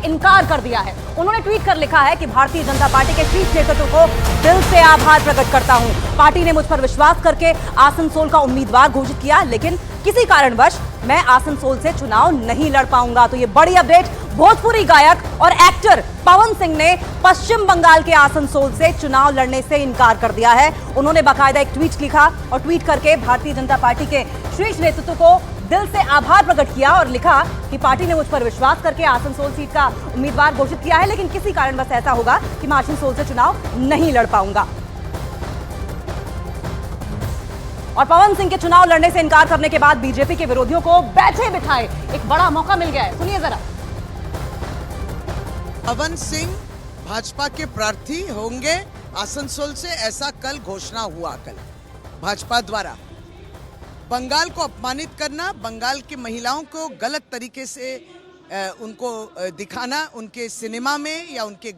इनकार कर दिया है। उन्होंने ट्वीट कर लिखा है कि भारतीय जनता पार्टी के शीर्ष नेतृत्व को दिल से आभार प्रकट करता हूं। पार्टी ने मुझ पर विश्वास करके आसनसोल का उम्मीदवार घोषित किया, लेकिन किसी कारणवश मैं आसनसोल से चुनाव नहीं लड़ पाऊंगा। तो ये बड़ी अपडेट, भोजपुरी गायक और एक्टर पवन सिंह ने पश्चिम बंगाल के आसनसोल से चुनाव लड़ने से इनकार कर दिया है। उन्होंने बाकायदा एक ट्वीट लिखा और ट्वीट करके भारतीय जनता पार्टी के शीर्ष नेतृत्व को दिल से आभार प्रकट किया और लिखा कि पार्टी ने मुझ पर विश्वास करके आसनसोल सीट का उम्मीदवार घोषित किया है, लेकिन किसी कारणवश ऐसा होगा कि मैं आसनसोल से चुनाव नहीं लड़ पाऊंगा। और पवन सिंह के चुनाव लड़ने से इनकार करने के बाद बीजेपी के विरोधियों को बैठे बिठाए एक बड़ा मौका मिल गया है। सुनिए जरा। पवन सिंह भाजपा के प्रार्थी होंगे आसनसोल से, ऐसा कल घोषणा हुआ। कल भाजपा द्वारा बंगाल को अपमानित करना, बंगाल की महिलाओं को गलत तरीके से उनको दिखाना, उनके सिनेमा में या उनके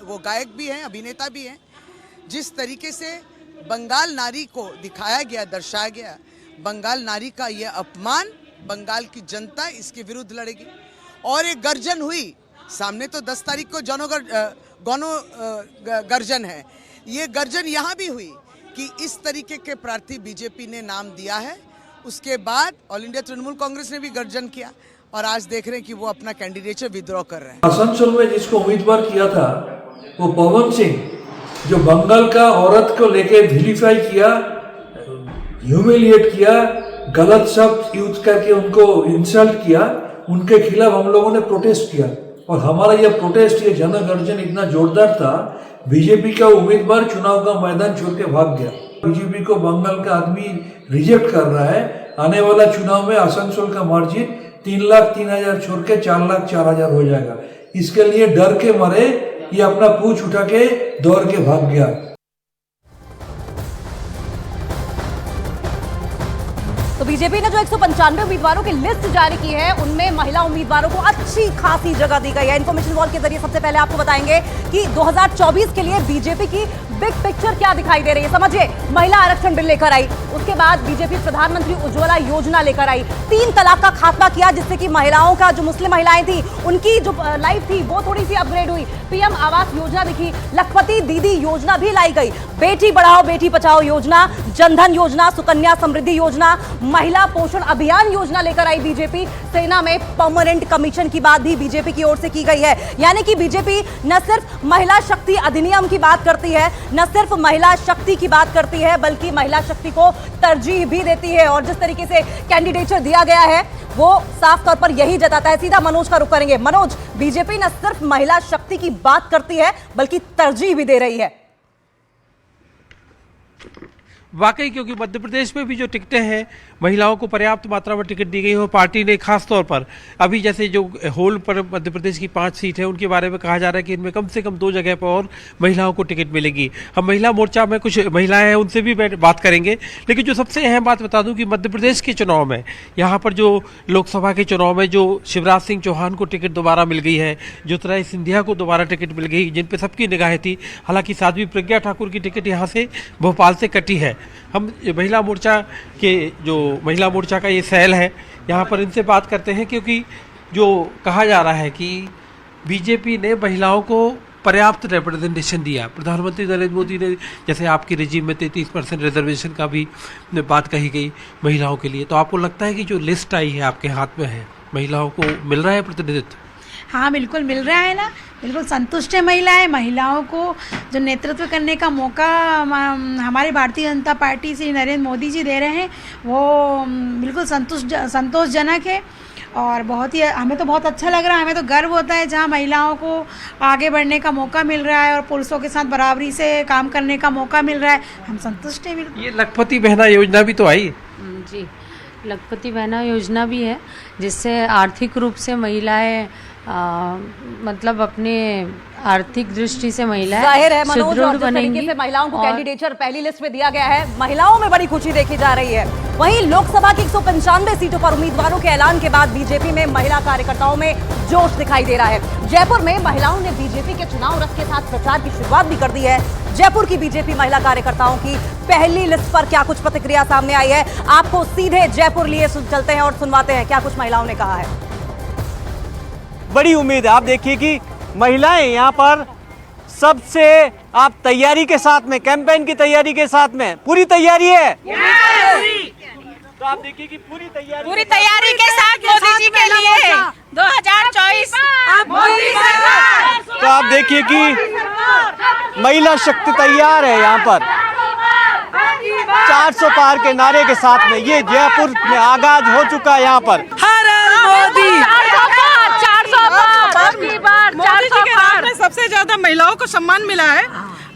वो गायक भी हैं, अभिनेता भी हैं, जिस तरीके से बंगाल नारी को दिखाया गया, दर्शाया गया, बंगाल नारी का यह अपमान, बंगाल की जनता इसके विरुद्ध लड़ेगी। और एक गर्जन हुई सामने, तो 10 तारीख को गौनो गर्जन है, ये गर्जन यहाँ भी हुई कि इस तरीके के प्रार्थी बीजेपी ने नाम दिया है। उसके बाद ऑल इंडिया तृणमूल कांग्रेस ने भी गर्जन किया और आज देख रहे हैं कि वो अपना कैंडिडेचर विथड्रॉ कर रहे हैं। आसनसोल में जिसको उम्मीदवार किया था वो पवन सिंह, जो बंगाल का औरत को लेके विलिफाई किया, ह्यूमिलिएट किया, गलत शब्द यूज करके उनको इंसल्ट किया, उनके खिलाफ हम लोगों ने प्रोटेस्ट किया। और हमारा यह प्रोटेस्ट, ये जनगर्जन इतना जोरदार था, बीजेपी का उम्मीदवार चुनाव का मैदान छोड़ के भाग गया। बीजेपी को बंगाल का आदमी रिजेक्ट कर रहा है। आने वाला चुनाव में आसनसोल का मार्जिन 3,03,000 छोड़ के 4,04,000 हो जाएगा। इसके लिए डर के मारे ये अपना पूंछ उठा के दौड़ के भाग गया। तो बीजेपी ने जो 195 उम्मीदवारों की लिस्ट जारी की है, उनमें महिला उम्मीदवारों को अच्छी खासी जगह दी गई है। इन्फॉर्मेशन वॉल के जरिए सबसे पहले आपको बताएंगे कि 2024 के लिए बीजेपी की बिग पिक्चर क्या दिखाई दे रही है। समझिए, महिला आरक्षण बिल लेकर आई, उसके बाद बीजेपी प्रधानमंत्री उज्ज्वला योजना लेकर आई, 3 तलाक का खात्मा किया, जिससे कि महिलाओं का, जो मुस्लिम महिलाएं थी, उनकी जो लाइफ थी वो थोड़ी सी अपग्रेड हुई। पीएम आवास योजना दिखी, लखपति दीदी योजना भी लाई गई, बेटी बढ़ाओ बेटी बचाओ योजना, जनधन योजना, सुकन्या समृद्धि योजना, महिला पोषण अभियान योजना लेकर आई बीजेपी। सेना में परमानेंट कमीशन की बात भी बीजेपी की ओर से की गई है। यानी कि बीजेपी न सिर्फ महिला शक्ति अधिनियम की बात करती है, न सिर्फ महिला शक्ति की बात करती है, बल्कि महिला शक्ति को तरजीह भी देती है। और जिस तरीके से कैंडिडेचर दिया गया है वो साफ तौर पर यही जताता है। सीधा मनोज का रुख करेंगे। मनोज, बीजेपी न सिर्फ महिला शक्ति की बात करती है बल्कि तरजीह भी दे रही है। वाकई, क्योंकि मध्य प्रदेश में भी जो टिकटें हैं, महिलाओं को पर्याप्त मात्रा में टिकट दी गई है। पार्टी ने खास तौर पर अभी जैसे जो होल पर मध्य प्रदेश की 5 सीट है, उनके बारे में कहा जा रहा है कि इनमें कम से कम 2 जगह पर और महिलाओं को टिकट मिलेगी। हम महिला मोर्चा में कुछ महिलाएं हैं, उनसे भी बात करेंगे। लेकिन जो सबसे अहम बात बता दूं कि मध्य प्रदेश के चुनाव में, यहाँ पर जो लोकसभा के चुनाव में जो शिवराज सिंह चौहान को टिकट दोबारा मिल गई है, ज्योतिरादित्य सिंधिया को दोबारा टिकट मिल गई, जिन पर सबकी निगाहें थी। हालांकि साध्वी प्रज्ञा ठाकुर की टिकट यहाँ से भोपाल से कटी है। हम महिला मोर्चा के, जो महिला मोर्चा का ये सेल है, यहाँ पर इनसे बात करते हैं, क्योंकि जो कहा जा रहा है कि बीजेपी ने महिलाओं को पर्याप्त रिप्रेजेंटेशन दिया। प्रधानमंत्री नरेंद्र मोदी ने, जैसे आपकी रेजिम में 33% रिजर्वेशन का भी बात कही गई महिलाओं के लिए, तो आपको लगता है कि जो लिस्ट आई है आपके हाथ में है, महिलाओं को मिल रहा है प्रतिनिधित्व? हाँ, बिल्कुल मिल रहा है ना, बिल्कुल संतुष्ट है महिलाओं को जो नेतृत्व करने का मौका हमारे भारतीय जनता पार्टी से नरेंद्र मोदी जी दे रहे हैं, वो बिल्कुल संतोषजनक है। और बहुत ही, हमें तो बहुत अच्छा लग रहा है, हमें तो गर्व होता है जहाँ महिलाओं को आगे बढ़ने का मौका मिल रहा है और पुरुषों के साथ बराबरी से काम करने का मौका मिल रहा है। हम संतुष्ट हैं बिल्कुल। ये लखपति बहना योजना भी तो आई जी, लखपति बहना योजना भी है, जिससे आर्थिक रूप से महिलाएं मतलब अपने आर्थिक दृष्टि से महिलाएं जाहिर है मनोज, और जिस बनेंगी। तरीके से महिलाओं को कैंडिडेचर पहली लिस्ट में दिया गया है, महिलाओं में बड़ी खुशी देखी जा रही है। वहीं लोकसभा की 195 सीटों पर उम्मीदवारों के ऐलान के बाद बीजेपी में महिला कार्यकर्ताओं में जोश दिखाई दे रहा है। जयपुर में महिलाओं ने बीजेपी के चुनाव रथ के साथ प्रचार की शुरुआत भी कर दी है। जयपुर की बीजेपी महिला कार्यकर्ताओं की पहली लिस्ट पर क्या कुछ प्रतिक्रिया सामने आई है, आपको सीधे जयपुर लिए चलते हैं और सुनवाते हैं क्या कुछ महिलाओं ने कहा है। बड़ी उम्मीद है। आप देखिए कि महिलाएं यहाँ पर सबसे आप तैयारी के साथ में, कैंपेन की तैयारी के साथ में पूरी तैयारी है। तो आप देखिए कि पूरी तैयारी के साथ मोदी जी के लिए 2024 मोदी सरकार। तो आप देखिए कि महिला शक्ति तैयार है यहाँ पर 400 पार के नारे के साथ में। ये जयपुर में आगाज हो चुका है यहाँ पर। हर मोदी 400 पार मोदी जी के हाथ में सबसे ज्यादा महिलाओं को सम्मान मिला है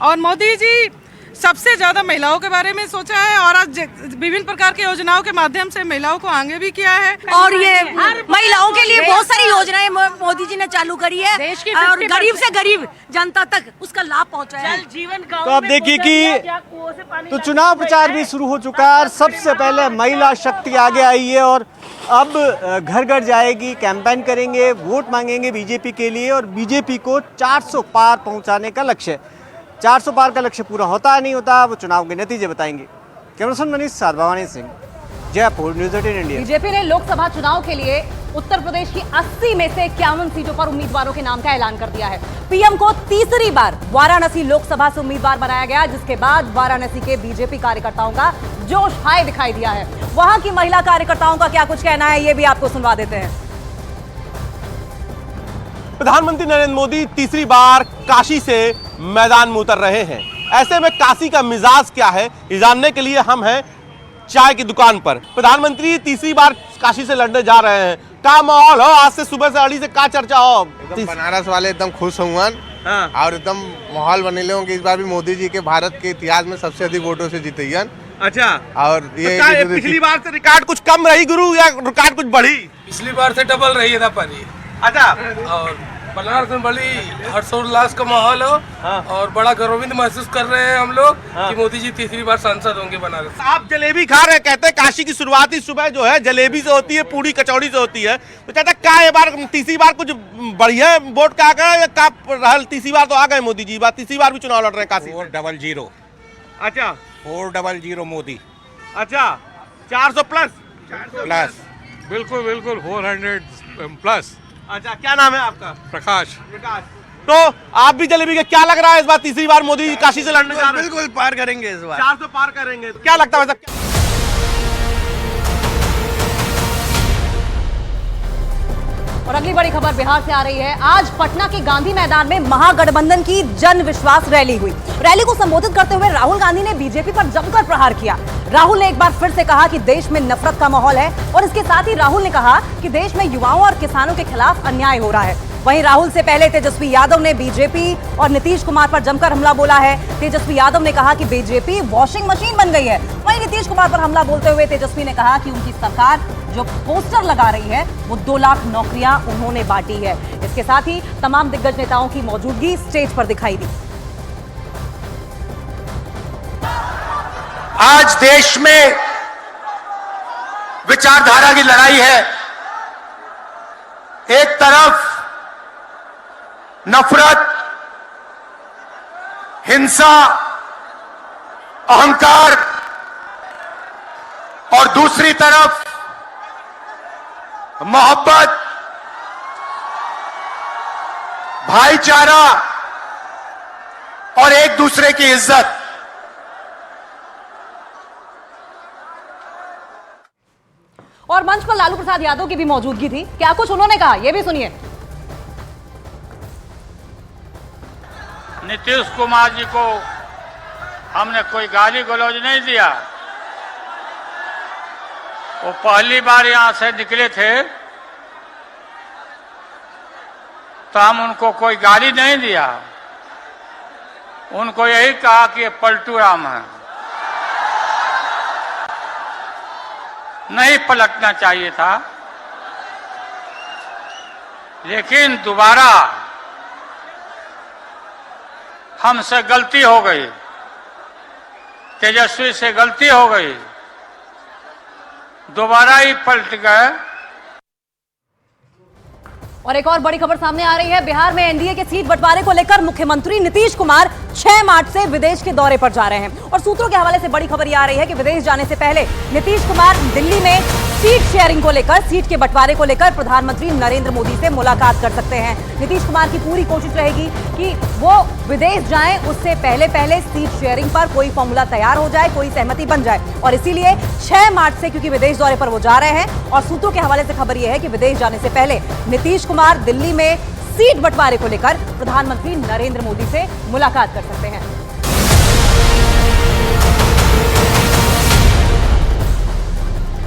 और मोदी जी सबसे ज्यादा महिलाओं के बारे में सोचा है और आज विभिन्न प्रकार की योजनाओं के माध्यम से महिलाओं को आगे भी किया है। और ये महिलाओं के लिए बहुत सारी योजनाएं मोदी जी ने चालू करी है और गरीब से गरीब जनता तक उसका लाभ पहुंचाया है। जीवन तो आप देखिए कि तो चुनाव प्रचार भी शुरू हो चुका है और सबसे पहले महिला शक्ति आगे आई है और अब घर घर जाएगी, कैंपेन करेंगे, वोट मांगेंगे बीजेपी के लिए और बीजेपी को 400 पार पहुंचाने का लक्ष्य है। 400 पार का लक्ष्य पूरा होता है नहीं होता, वो चुनाव के नतीजे बताएंगे। कैमरामैन मनीष साथ Bhavani Singh, Jaipur, news 18 India. BJP ने लोकसभा चुनाव के लिए उत्तर प्रदेश की 80 में से 51 सीटों पर उम्मीदवारों के नाम का ऐलान कर दिया है। पीएम को तीसरी बार वाराणसी लोकसभा से उम्मीदवार बनाया गया, जिसके बाद वाराणसी के बीजेपी कार्यकर्ताओं का जोश हाई दिखाई दिया है। वहां की महिला कार्यकर्ताओं का क्या कुछ कहना है, ये भी आपको सुनवा देते हैं। प्रधानमंत्री नरेंद्र मोदी तीसरी बार काशी से मैदान में उतर रहे हैं। ऐसे में काशी का मिजाज क्या है, ये जानने के लिए हम हैं चाय की दुकान पर। प्रधानमंत्री तीसरी बार काशी से लड़ने जा रहे हैं। क्या माहौल हो आज से सुबह से अड़ी से क्या चर्चा हो? बनारस वाले एकदम खुश हुआ और एकदम माहौल बनेले होंगे। इस बार भी मोदी जी के भारत के इतिहास में सबसे अधिक वोटों से जीते। अच्छा, और ये पिछली बार से रिकॉर्ड कुछ कम रही गुरु या रिकॉर्ड कुछ बढ़ी? पिछली बार से डबल रही है पारी। अच्छा, और बनारस में बड़ी हर्षोल्लास का माहौल हो। हाँ। और बड़ा गर्वित महसूस कर रहे हैं हम लोग। हाँ। कि मोदी जी तीसरी बार सांसद होंगे बनारस। आप जलेबी खा रहे हैं, कहते हैं काशी की शुरुआती सुबह जो है जलेबी से होती है, पूरी कचौड़ी से होती है। तो कहते हैं क्या ये बार तीसरी बार कुछ बढ़िया वोट का रहल? तीसरी बार तो आ गए मोदी जी, तीसरी बार भी चुनाव लड़ रहे हैं काशी। 400। अच्छा, 400 मोदी। अच्छा, 400 प्लस। बिल्कुल बिल्कुल 400 प्लस। अच्छा, क्या नाम है आपका? प्रकाश। तो आप भी जलेबी के क्या लग रहा है इस बार तीसरी बार मोदी काशी से लड़ने जा रहे हैं? बिल्कुल पार करेंगे इस बार। 400 पार करेंगे। क्या लगता है वैसा? और अगली बड़ी खबर बिहार से आ रही है। आज पटना के गांधी मैदान में महागठबंधन की जन विश्वास रैली हुई। रैली को संबोधित करते हुए राहुल गांधी ने बीजेपी पर जमकर प्रहार किया। राहुल ने एक बार फिर से कहा कि देश में नफरत का माहौल है और इसके साथ ही राहुल ने कहा कि देश में युवाओं और किसानों के खिलाफ अन्याय हो रहा है। वहीं राहुल से पहले तेजस्वी यादव ने बीजेपी और नीतीश कुमार पर जमकर हमला बोला है। तेजस्वी यादव ने कहा कि बीजेपी वॉशिंग मशीन बन गई है। वहीं नीतीश कुमार पर हमला बोलते हुए तेजस्वी ने कहा कि उनकी सरकार जो पोस्टर लगा रही है वो 2 लाख नौकरियां उन्होंने बांटी है। इसके साथ ही तमाम दिग्गज नेताओं की मौजूदगी स्टेज पर दिखाई दी। आज देश में विचारधारा की लड़ाई है। एक तरफ नफरत, हिंसा, अहंकार और दूसरी तरफ मोहब्बत, भाईचारा और एक दूसरे की इज्जत। और मंच पर लालू प्रसाद यादव की भी मौजूदगी थी। क्या कुछ उन्होंने कहा, यह भी सुनिए। नीतीश कुमार जी को हमने कोई गाली गलौज नहीं दिया। वो पहली बार यहां से निकले थे तो हम उनको कोई गाली नहीं दिया। उनको यही कहा कि ये पलटू राम है, नहीं पलटना चाहिए था। लेकिन दोबारा हमसे गलती हो गई, तेजस्वी से गलती हो गई, दोबारा ही पलट गए। और एक और बड़ी खबर सामने आ रही है। बिहार में एनडीए के सीट बंटवारे को लेकर मुख्यमंत्री नीतीश कुमार 6 मार्च से विदेश के दौरे पर जा रहे हैं। और सूत्रों के हवाले से बड़ी खबर यह आ रही है कि विदेश जाने से पहले नीतीश कुमार दिल्ली में सीट शेयरिंग को लेकर, सीट के बंटवारे को लेकर प्रधानमंत्री नरेंद्र मोदी से मुलाकात कर सकते हैं। नीतीश कुमार की पूरी कोशिश रहेगी कि वो विदेश जाएं, उससे पहले सीट शेयरिंग पर कोई फॉर्मूला तैयार हो जाए, कोई सहमति बन जाए। और इसीलिए 6 मार्च से, क्योंकि विदेश दौरे पर वो जा रहे हैं और सूत्रों के हवाले से खबर यह है कि विदेश जाने से पहले नीतीश कुमार दिल्ली में सीट बंटवारे को लेकर प्रधानमंत्री नरेंद्र मोदी से मुलाकात कर सकते हैं।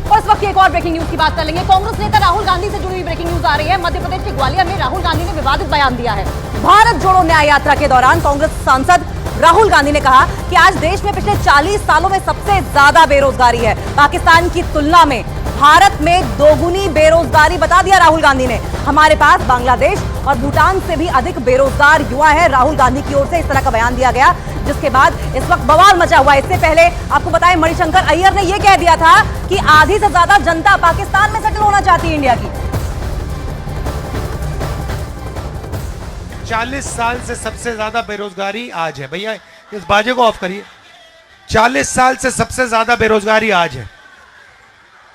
और इस वक्त एक और ब्रेकिंग न्यूज की बात कर लेंगे। कांग्रेस नेता राहुल गांधी से जुड़ी हुई ब्रेकिंग न्यूज आ रही है। मध्य प्रदेश के ग्वालियर में राहुल गांधी ने विवादित बयान दिया है। भारत जोड़ो न्याय यात्रा के दौरान कांग्रेस सांसद राहुल गांधी ने कहा कि आज देश में पिछले 40 सालों में सबसे ज्यादा बेरोजगारी है। पाकिस्तान की तुलना में भारत में दोगुनी बेरोजगारी बता दिया राहुल गांधी ने। हमारे पास बांग्लादेश और भूटान से भी अधिक बेरोजगार युवा है। राहुल गांधी की ओर से इस तरह का बयान दिया गया, जिसके बाद इस वक्त बवाल मचा हुआ है। इससे पहले आपको बताएं, मणिशंकर अय्यर ने यह कह दिया था कि आधी से ज्यादा जनता पाकिस्तान में सेटल होना चाहती है इंडिया की। 40 साल से सबसे ज्यादा बेरोजगारी आज है। भैया इस बाजे को ऑफ करिए। 40 साल से सबसे ज्यादा बेरोजगारी आज है।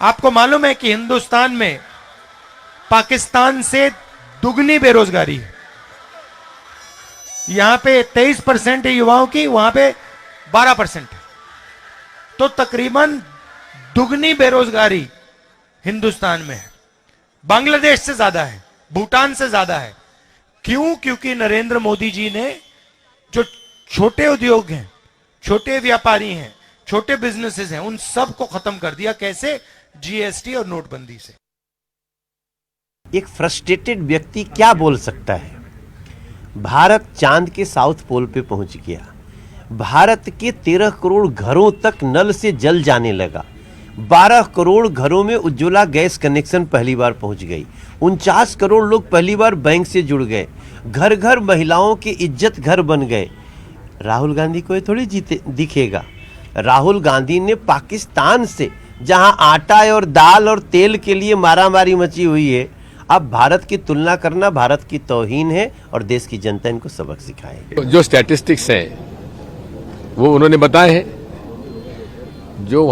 आपको मालूम है कि हिंदुस्तान में पाकिस्तान से दुगनी बेरोजगारी है। यहां पे 23% है युवाओं की, वहां पे 12% है। तो तकरीबन दुगनी बेरोजगारी हिंदुस्तान में है। बांग्लादेश से ज्यादा है, भूटान से ज्यादा है। क्यों? क्योंकि नरेंद्र मोदी जी ने जो छोटे उद्योग हैं, छोटे व्यापारी हैं, छोटे बिजनेसेस हैं, उन सब को खत्म कर दिया। कैसे? जीएसटी और नोटबंदी से। एक फ्रस्ट्रेटेड व्यक्ति क्या बोल सकता है? भारत चांद के साउथ पोल पे पहुंच गया। भारत के 13 करोड़ घरों तक नल से जल जाने लगा। 12 करोड़ घरों में उज्ज्वला गैस कनेक्शन पहली बार पहुंच गई। 49 करोड़ लोग पहली बार बैंक से जुड़ गए। घर घर महिलाओं के इज्जत घर बन गए। राहुल गांधी को ये थोड़ी दिखेगा। राहुल गांधी ने पाकिस्तान से, जहां आटा और दाल और तेल के लिए मारामारी मची हुई है, अब भारत की तुलना करना भारत की तौहीन है और देश की जनता इनको सबक सिखाएगी। जो स्टैटिस्टिक्स हैं वो उन्होंने बताए हैं। जो